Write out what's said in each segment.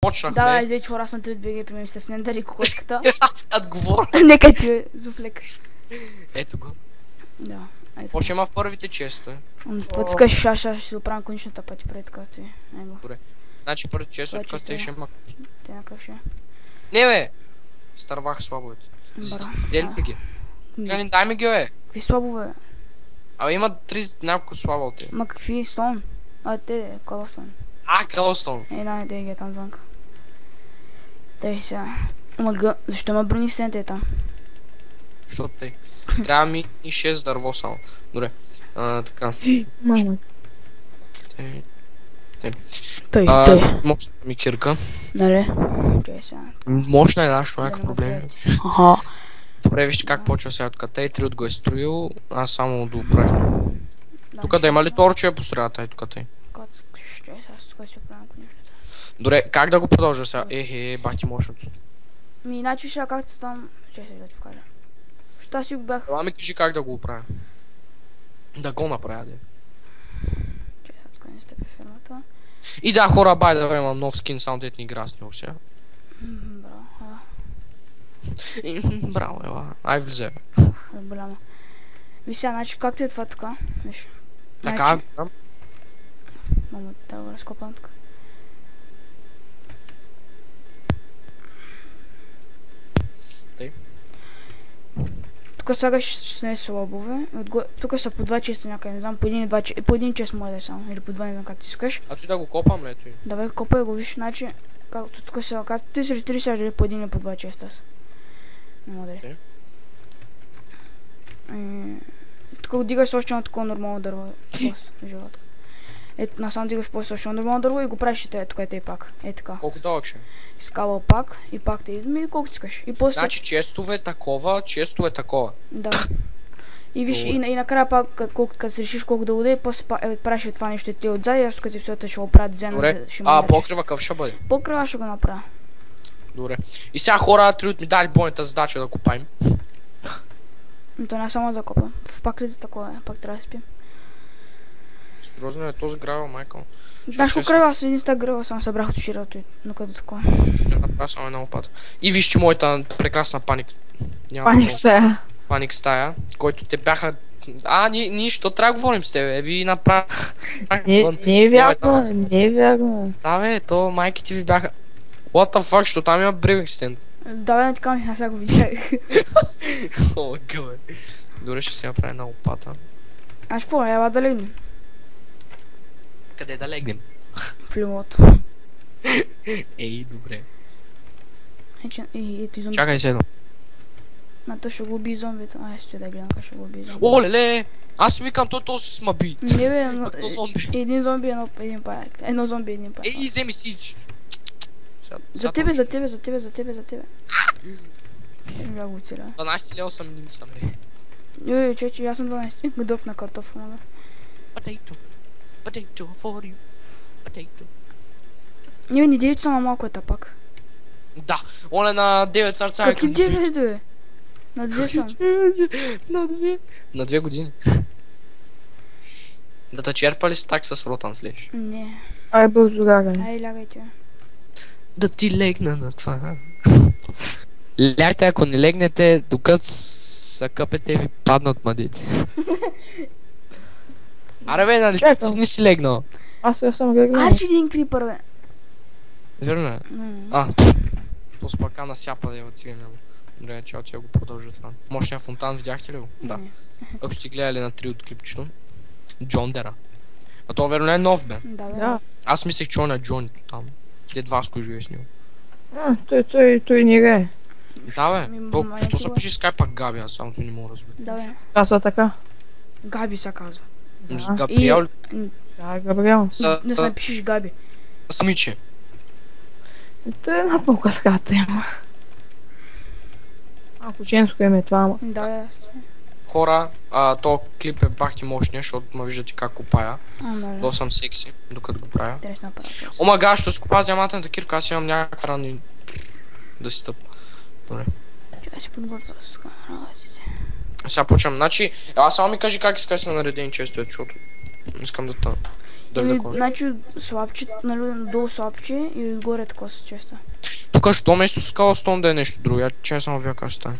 почнахме. Да, вече хора съм ти от БГ, примем с Нендър и кокошката. Аз като говоря. Нека ти е зуфлек. Ето го. Да. Ето. Почва има в първите често. Пътскаш шаша, ще се оправим конечната пъти пред като е. Него. Значи първите често, тук те ще има. Те накак ще. Не бе! Старвах слабовете. Дели ги. Дай ми ги бе. Какви слабове? Абе има 30 няколко слаба от те. Ма какви? Стон? Те, Колостон. Кълстон. Те ги е там звънка. Тъй сега. Ма защо ме брони стените там? Защото тъй. Трябва ми и 6 дърво само. Добре. Така. Мама. Тъй. Мощна ми кирка. Нали? Чай сега. Мощна е нашето, някакъв проблем. Аха. Добре, вижте как почва сега тук. Тъй Триот го е строил, аз само да оправя. Тук да има ли торче по средата и тук тъй? Ще сега с тук си оправям конечната. Добре, как да го продължа сега? Бахти мощното. Иначе ще както там... Чай сега да ти кажа. Що си го бях... Това ми кажи как да го оправя. Да го направя, де. Чай сега тук не стъпи фермата. И да, хора, бай да имам нов скин, само дет ни игра с него сега. Браво, Браво, ела. Ай, влезе. Голямо. Виж сега, значи както е това така, виж. Така, Мамо, да го разкопам тук. Тъй. Тук слагаш с слабове, тук са по 2 честа някъде, не знам, по един чест може да е само, или по 2, не знам как ти искаш. А ти да го копам ли той? Давай копай го, виж, значи, както тук са, както ти се рестри сега дали по един или по 2 честа са. Не мога дали. Тук дигаш още едно такова нормално дърво, живота. Ето, насам дигаш после още едно нормално дърво и го правиш и тук е така, е така. Колко дълъг ще? Скала пак и пак те идваме колкото искаш. И после... Значи честове такова. Да. И виж, и накрая пак, като се решиш колко да уде, после правиш това нещо ти отзад и аз като все ще го правят зено. Добре, покрива какъв ще бъде? Покрива ще го направя. Добре. И сега хора, Триот ми дали бойната задача да копаем. То не само да копам. Пак ли за такова е, пак трябва да спим. Сериозно е този грава, майкъл. Знаеш колко кръва, аз един стак гръва, само събрах от широто и накъде такова. Ще направя само една лопата. И вижте моята прекрасна паник. Паник стая, който те бяха... Нищо, трябва да говорим с тебе, ви направя... Не е вярно, не е вярно. Да бе, то майките ви бяха... What the fuck, що там има бревик стенд? Да бе, така ми, аз сега го видях. О, гъбе. Добре, ще си направя една лопата. Аж какво, ела да легнем. Къде да легнем? В лимото. Ей, добре. Ето и зомби. Чакай седно. То ще го уби зомбито. Ще да гледам как ще го уби зомби. О, леле! Аз викам, той този с маби. Не бе, един зомби, един паяк. Едно зомби, един паяк. Ей, вземи си. За тебе. Я го оцеля. 12 лева съм, не съм ли. Йой, че аз съм 12. Го дъпна картофа, мога. Potato for you. Potato. Не бе, не 9 са на малко е пак. Да, он е на 9 сърца. Какви 9 бе? На 2 съм. На 2 години. Да те черпали с так с ротан флеш? Не. Ай, бързо лягай. Ай, лягайте. Да ти легна на това. Лягайте, ако не легнете, докато са къпете ви паднат мъдици. Аре бе, нали ти не си легнал? Аз я съм легнал. Арчи един крипър бе. Верно е? То спакана сяпа да я отцигам. Добре, чао, че го продължа това. Мощния фонтан, видяхте ли го? Да. Ако сте гледали на 3 от клипчето. Джон Дера. А то верно е нов бе. Да бе. Аз мислех, че он е Джонито там. След Васко живее с него. Той не играе. Да бе. Що се пиши скайпа Габи, аз самото не мога да разбера. Да бе. Казва така. Габи се казва. Габриел ли? Да, Габриел. Не се напишеш Габи. Смиче. Той е една по-къска тема. Ако женско име това, ама. Да бе. Хора, то клип е бахти мощния, защото ме виждате как копая. До съм секси, докато го правя. Интересна апарат. Омага, ще си копа с диамантната кирка, аз имам някаква рани да си тъп. Добре. Чай си подготвя с камералаците. Сега почвам, значи, аз само ми кажи как искаш да наредени честове, защото искам да тъна. Дали да Значи слабче, нали, долу слабче и отгоре такова с честа. Тук що место скала стон да е нещо друго, я че само вие как стане.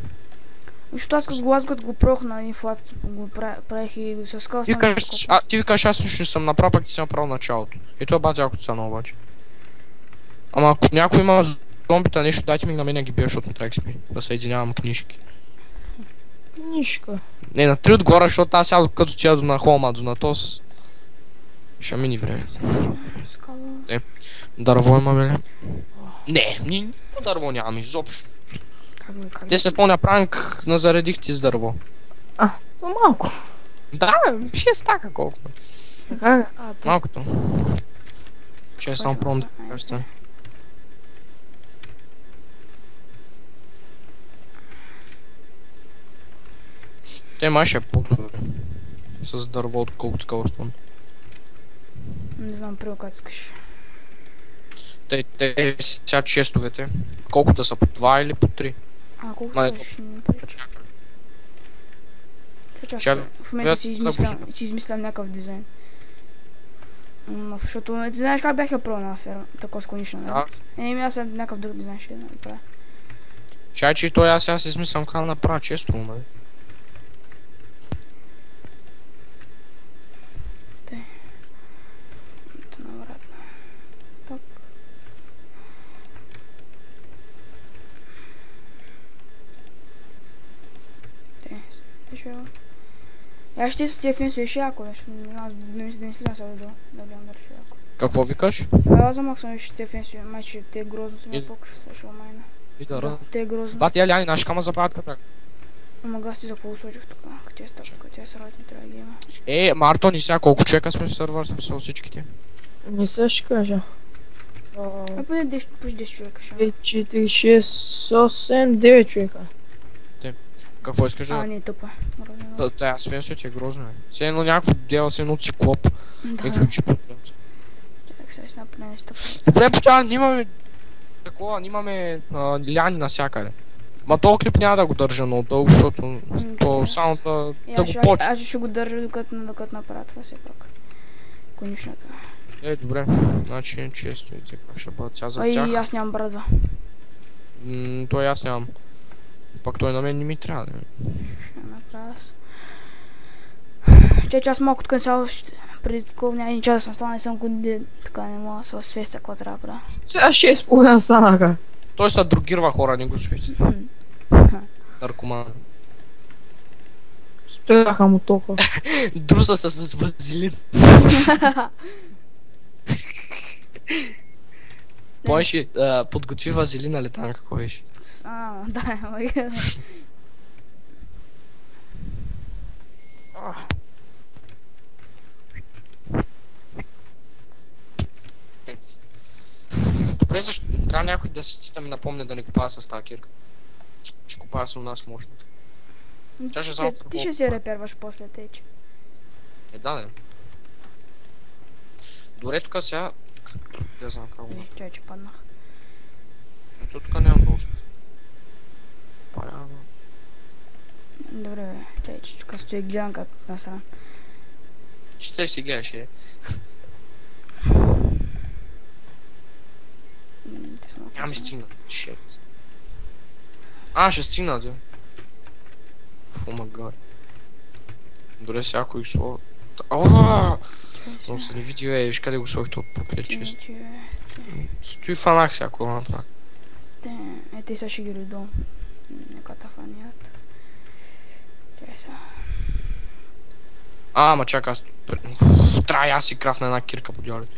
Защото аз като го прохна инфлат, го правих и с скала Ти викаш, аз също съм направил, пак ти си направил началото. И това бати якото стана обаче. Ама ако някой има зомбита нещо, дайте ми на мен ги бия, защото не трябва XP. Да съединявам книжки. Книжка. Не, на 3 отгоре, защото аз сега като тя до на холма, до на тос. Ще мини време. Скала. Дърво имаме ли? Не, никакво дърво нямам изобщо. Как Те след по-ня пранк назаредих ти с дърво. То малко. Да, 6 така колко. Така. Малкото. Че е само пробвам да кажа. Те май ще е по-добре. С дърво, отколкото скалостон. Не знам, прилкацкаш. Те сега честовете. Колкото са по 2 или по 3? Колко ще ми прилича. В момента си измислям някакъв дизайн. Защото ти знаеш как бях я пробвал на ферма, такова с конично, нали? Еми аз съм някакъв друг дизайн ще направя. Чай, че той аз сега си измислям как да направя често, нали? Тъй. Ето навратно. Так. Тъй. Пешева. Я ще с тия финсове ще яко, защото не слизам сега да гледам да реши яко. Какво викаш? Аз замахвам ще тия финсове, май че те грозно са ми покрив, защото майна. Да, те грозно. Бати, ляни, наши кама забавят като. Ама гасти за какво сложих тук, като е стъпка, като е сърват не трябва да ги има. Мартон и сега колко човека сме в сървър, смисъл всичките? Не се ще кажа. Поне 10 човека ще. 5, 4, 6, 8, 9 човека. Какво искаш да? Не, тъпа. Тая свенсо ти е грозно. Все едно някакво дело, все едно циклоп. Какво че потребят? Чакай сега си напълне не стъпа. Добре, почава, имаме такова, имаме ляни навсякъде. Ма този клип няма да го държа много дълго, защото то само да го почне. Аз ще го държа докато направя това все пак. Коничната. Добре, значи често и така ще бъдат сега за Ай, тях. аз нямам брадва. Той аз нямам. Пак той на мен не ми трябва да ми. Ще направя аз. Че аз малко тук само преди такова няма един час да съм станал, не съм годин, така не мога да се освестя какво трябва да правя. Сега 6,5 станаха. Той се другирва хора, не го свети. Наркоман. Стояха му толкова. Друса се с вазелин. Помниш ли, подготви вазелина ли там, какво беше? Да, ама Добре, защо трябва някой да ми напомня да не купая с тази кирка. Ще купая с у нас мощната. Ти ще си реперваш после тече. Да, не. Добре, тук сега... Не знам как го... Чай, че паднах. Ето тук нямам много смисъл. Паряно. Добре, бе. Чай, че тук стои гледам като насран. Ще си гледаш, Няма ми стигна. Ще стигна, да. Фумагар. Добре, сега ако их слова... Но се не види, виж къде го сложих това проклет чест. Стои фанах сега, ако го фанах. Те сега ще ги родом. Нека та фаният. Ама чакай, аз... Трябва аз си крафна една кирка по дяволите.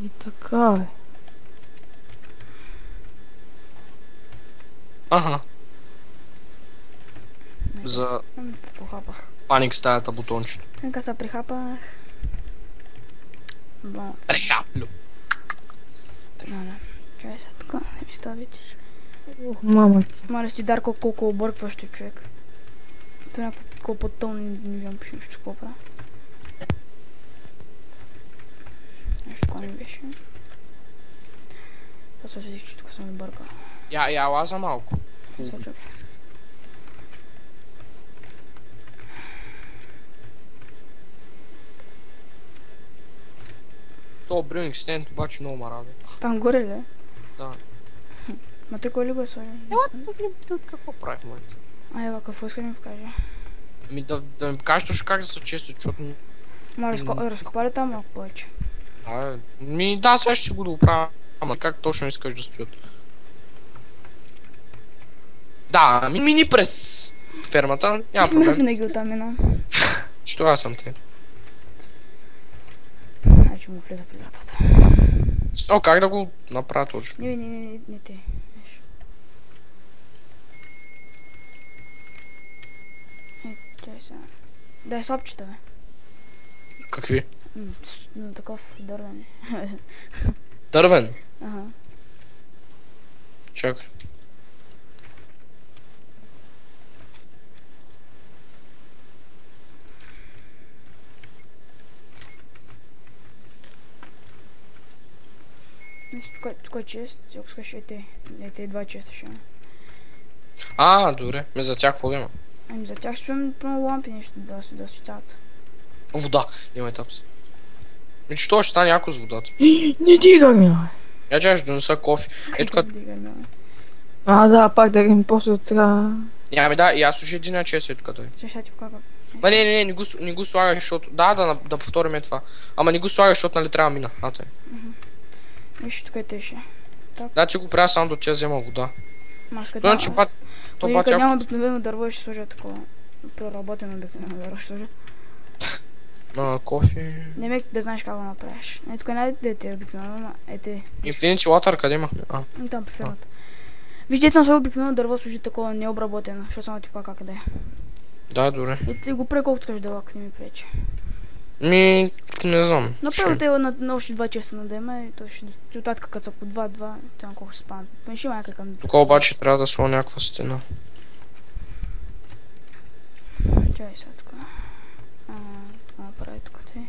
И така е. Аха. За... Похапах. Паник стаята бутончето. Нека се прихапах. Прихаплю. Да. Чай сега тук, не ми ставитиш. Мама ти. Маре си Дарко колко объркващо човек. Той някакво по-тълно не виждам почти нещо какво правя. Нещо такова ми беше. Аз се осветих, че тук съм объркал. Я лаза малко. То брюинг стенд обаче много ме радва. Там горе ли? Да. Ма той кой ли го е сложил? Какво правих, моите? Ева, какво иска да ми покаже? Ами да ми кажеш точно как да се чисти, защото... Ма разкопали там малко повече. Да, сега ще си го доправя. Ама как точно искаш да стоят? Да, мини през фермата, няма Аз проблем. винаги оттам минам. Що аз съм те? Значи му влеза при вратата. О, как да го направя точно? Не те. Виж. Чай сега. Дай слабчета, бе. Какви? Ну, такъв дървен. Дървен? Ага. Чакай. Тук е чест, ако искаш те два честа ще има. Добре. За тях какво има? Ами за тях ще имам пълно лампи нещо да светят. Вода. Нямай тапс. Че що ще стане яко с водата? Не дигай ми, бе. Я чакай, ще донеса кофе. Ето като... Да, пак да им после трябва... Да, и аз уже един чест ето като е. Ще ти покажа. Ма не го слагай, защото... Да повторим това. Ама не го слагай, защото нали трябва мина. Тъй. Виж, тук е теше. Да, ти го правя само до тя взема вода. Маската Това няма обикновено дърво, ще сложа такова. Проработено обикновено дърво ще сложа. Кофе... Не ме да знаеш как го направиш. Тук най-дете обикновено, Infinity Water, къде имахме? Там при фермата. Виж, дете съм сложил обикновено дърво, служи такова необработено, защото само ти покажа как да е. Да, добре. И го прави колкото искаш дълъг, не ми пречи. Не знам. Направо те на още 2 часа на дема и то ще оттатка като са по 2-2, там колко ще спадат. Ще има някакъв... Тук обаче трябва да сложа някаква стена. Чай сега тук. Тук направи тук те.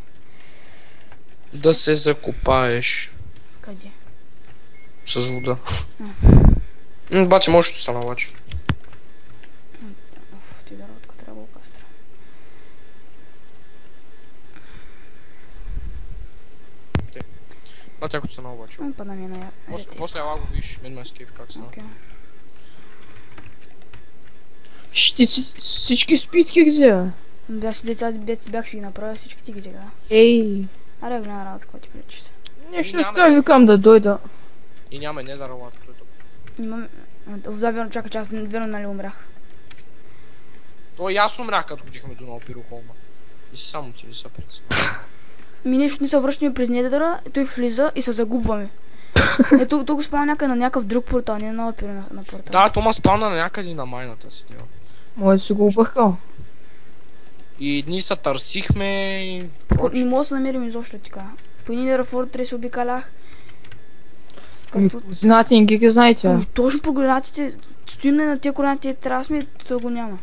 Да се закопаеш. Къде? С вода. Бати, може да стана обаче. Ти дървотка трябва да го кастра. Бати, ако стана обаче. Падна ми на После ела го виж, мен ме скейф как стана. Всички спитки где? Бях си ги направил, всички ти ги тега. Ей. Аре, гледам работа, какво ти пречи се. Нещо сега викам да дойда. И няма не да работа той тук. Имам... Да, верно, чакай, че аз верно нали умрях. То и аз умрях, като ходихме до Нова Пирохолма. И само ти не са пред. Нещо не се връщаме през недъра, той влиза и се загубваме. Тук го спава някъде на някакъв друг портал, не на опира на портал. Да, Тома спавна на някъде на майната си дела. Може да си го объркал. И дни се търсихме и... Не мога да се намерим изобщо така. По един рафор се обикалях. Координати не ги знаете. Точно по координатите, стоим на тия координати, трябва да сме, то го няма.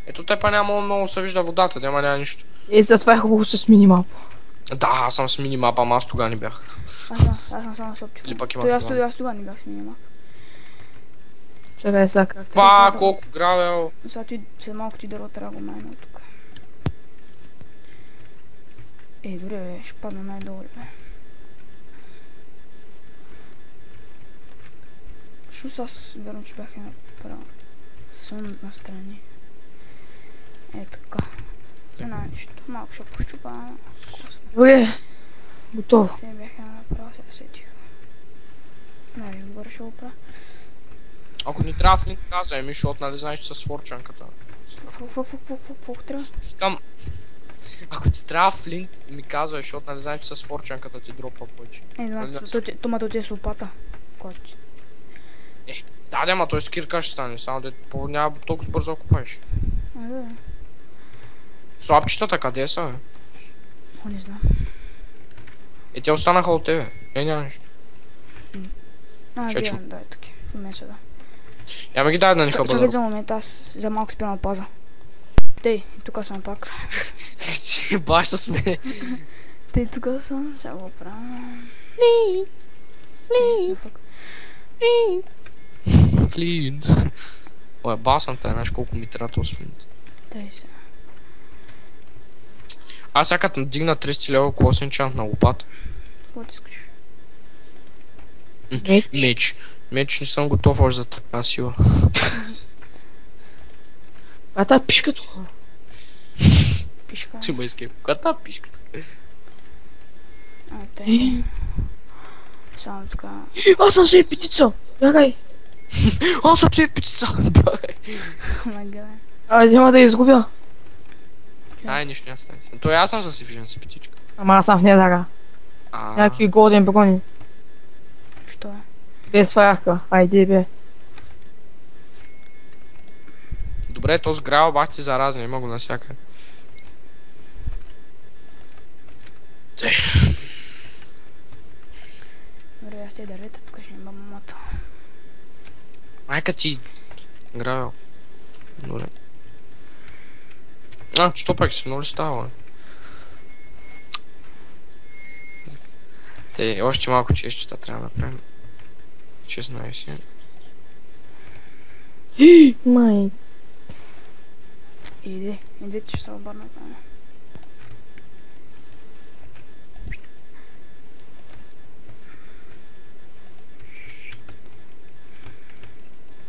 Ето те па няма много се вижда водата, няма нищо. Затова е хубаво с минимап. Да, аз съм с минимапа, ама аз тогава не бях. Аз съм само с оптифон. Или пак имах Аз тогава не бях с минимап. Чакай сега как. Колко гравел. Сега след малко ти дърво трябва да го майна от тук. Добре бе, ще падна най-долу бе. Всъщност аз верно, че бях направил сон настрани. Така. Една нещо. Малко ще пощупа, ама... Добре. Готово. Те бяха направил, сега сетих. Най-добър ще го правя. Ако ни трябва в линк казвай ми, защото нали знаеш, че с форчанката. Какво трябва? Викам... Ако ти трябва в линк ми казвай, защото нали знаеш, че с форчанката ти дропа повече. Томато ти е с лопата. Коти. Да, ама той с кирка ще стане, само де няма толкова бързо да купаеш. Да. Слабчетата къде са, бе? Не знам. Те останаха от тебе. Няма нищо. Гледам, да, е таки. Умеса, да. Я ме ги дай да ни хъба. Чакай за момент, аз за малко спя на паза. Тей, тук съм пак. Баш с мен. Тей, тук съм, сега го правя. Флинт. Ой, басам те, знаеш колко ми трябва този флинт. Тей сега. Аз сега като надигна 30 лева клосен чант на лопата. Какво ти искаш? Меч. Меч не съм готов още за така сила. А тази пишка тук. Пишка. Ти ме искай. Коя пишка? А, те. Само така. Аз съм си птица. Бягай. Аз съм си птица. Мага. Взема да я изгубя. Ай, нищо не стане. Той аз съм засивжен с птичка. Ама аз съм в недара. Някакви голден бегони. Що е? Без фаярка. Айде бе. Добре, то сграва бах ти заразен, има го насякъде. Добре, аз те дървета, тук ще има мамата. Майка ти гравел. Добре. Що пак си много ли става, бе? Те, още малко чещета трябва да направим. 16. Май. Иди, двете ще се обърнат на мен.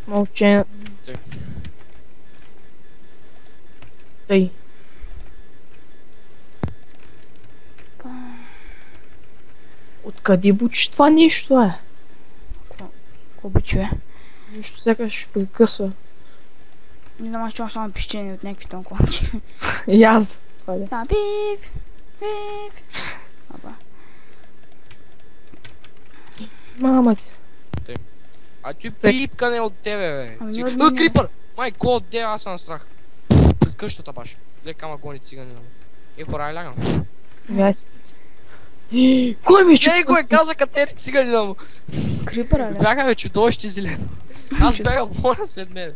Мълче. Тъй. Откъде бучиш това нещо, е? Какво би чуе? Нищо сякаш прекъсва. Не знам, аз чувам само пищение от някакви тонконки. И аз. Да, бип, бип. Аба. Мама ти. А ти пипкане от тебе, бе. Ами не от мен, Крипър! Май, кой от тебе, аз съм на страх. Пред къщата баш. Лека ама гони цигани на мен. Хора, лягам. Кой ми чу? Ей, го е каза катери цигани на му. Крипъра, ли? Бяга, бе, чудовище зелено. Аз бягам мора след мен.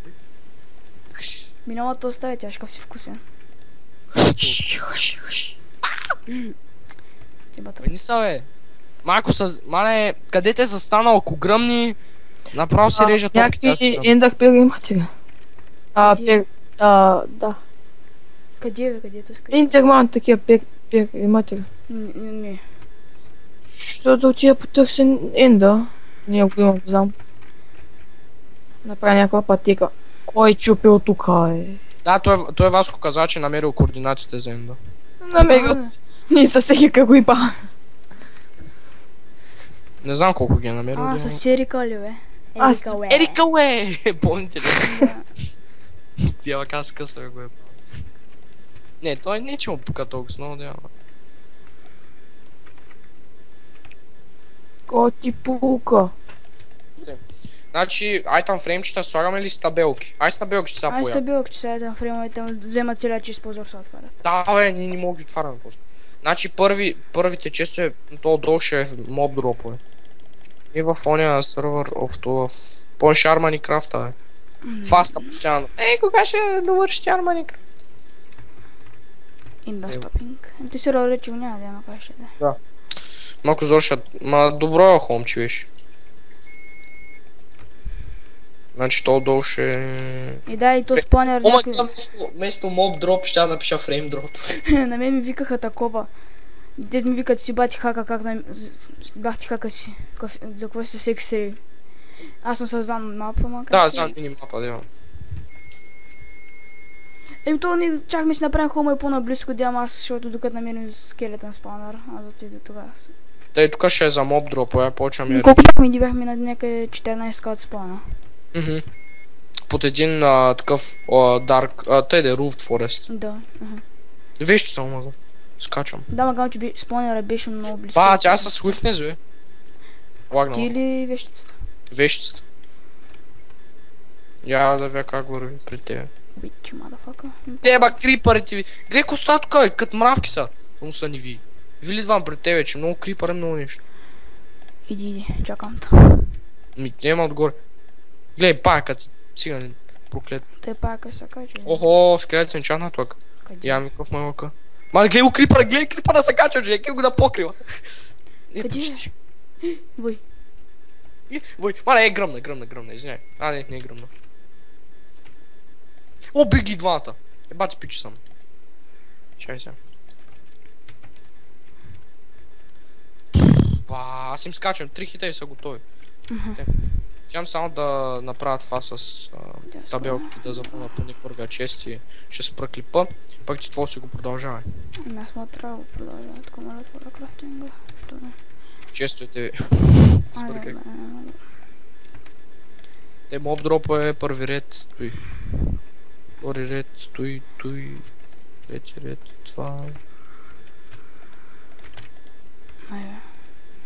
Миналата оставя тяшкав си вкусен. Ти бата. Не са, бе. Малко са... Мале, къде те застанал, ако гръмни, направо се режат топките. Някакви ендър пери имате ли? Да. Къде е, бе, къде е този крипър? Интерман такива пери имате ли? Не. Що да отида потърся енда? Не го имам, знам. Направя някаква пътека. Кой чупил тука, е? Да, той Васко каза, че намерил координатите за Енда. Намерил. Ние със всеки како и па. Не знам колко ги е намерил. С Ерика ли, бе? Аз- Ерика, бе. Ерика, уе! Помните ли? Да. Тя как се къса, го е. Не, той не е че му пука толкова много, да. Ко ти пука? Значи, ай там фреймчета слагаме ли с табелки? Ай с табелки ще са Ай, поя. сте бил, че сега там фреймовете вземат целия чист позор се отварят. Да, бе, ние не мога ги отваряме просто. Значи първите често е, то долу ще е моб дропове. И в ония сервер of това, в помниш Арманикрафта, бе. Фаска постоянно. Кога ще довърши Арманикрафт? Индастопинг. Ти се рече, няма да има как ще да. Малко завършат. Ма добро е хомче, виж. Значи то долу ще... И да, и то спонер Ома, някой... вместо моб дроп ще напиша фрейм дроп. На мен ми викаха такова. Дед ми викат си бати хака, как на... Бах ти хака си. За какво си секс сери? Аз съм създал мапа, ма как? Да, знам минимапа, да. То ние чакаме си направим хома и по-наблизко дям аз, защото докато намерим скелетен спаунър, аз зато и до тогава. Тъй тук ще е за моб дропове, почваме... Колко бяхме? Ние бяхме на някъде 14 от спауна. Под един такъв Dark... Тъй да е Roofed Forest. Да. Виж, че съм мазал. Скачам. Да, ма че спаунъра беше много близко. Ба, тя с Swiftness, бе. Ти Лагнала. или вещицата? Вещицата. Я да вия как върви при тебе. Bitch, motherfucker. Ба, крипърите ви. Гледай коста тук, бе, като мравки са. Но са ни ви. Вили двам пред тебе, че много крипър е много нещо. Иди, чакам те. Нема отгоре. Гледай, пакът. Сега не проклет. Те пака се кача. Охо, скелет се енчана тук. Къде? Я ми какъв мой лъка. Мале, гледай го крипъра, гледай крипъра се качва, че гледай го да покрива. Не, Къде е? почти. Вой. Вой, мале, гръмна, извиняй. Не е гръмна. О, бих ги двамата. Бати пичи съм. Чай сега. Ба, аз им скачам, 3 хита и са готови. Чакам само да направя това с табелките, да запълна по първия чест и ще спра клипа. Пак ти това си го продължавай. Аз му трябва да го продължавам, така ме разпора крафтинга. Що не? Честовете спъркай. Айде, Те моб дропа е първи ред, той. Втори ред, той. Трети ред, това. айде.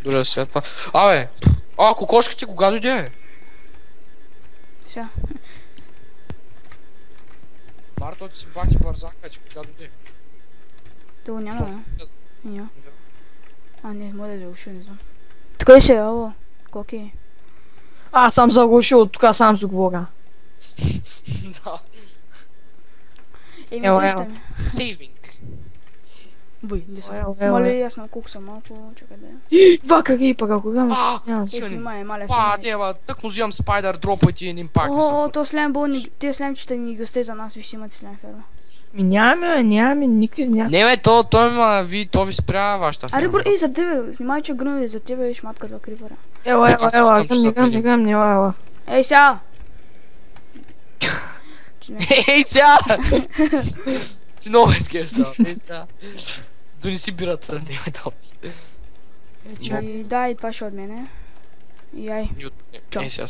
Добре, сега това. Абе! Кокошките кога дойде? Сега. Марто ти си бати бързака, че кога дойде? Да го няма, Що? бе? Няма. Не, може да заглуши, не знам. Тук ли се, ало? Коки? Аз съм заглушил, тук сам си говоря. Да. Еми, Ела, сеща ела. ме. Сейвинг. Вой, не съм. Ела. Моля, аз на колко съм малко, чакай да я. Два крипъра, кога ме... Няма. Внимай, маля, Дева, тък му взимам спайдър, дропа и един пак не О, са. то слем бол, тия слемчета ни госте за нас, виж си имат слем ферма. Нямаме, никой няма. Не бе, то ви спря вашата Аре, фирма. бро, за тебе, внимай, че гръмви за тебе и шматка два крипъра. Ела, Аз искам, че са гръмни, ела. Ей, сега! Ей, сега! Ти много искаш сега, ей сега. Донеси бирата, не ме дал. И да, и това ще от мене. И ай. Ей сега.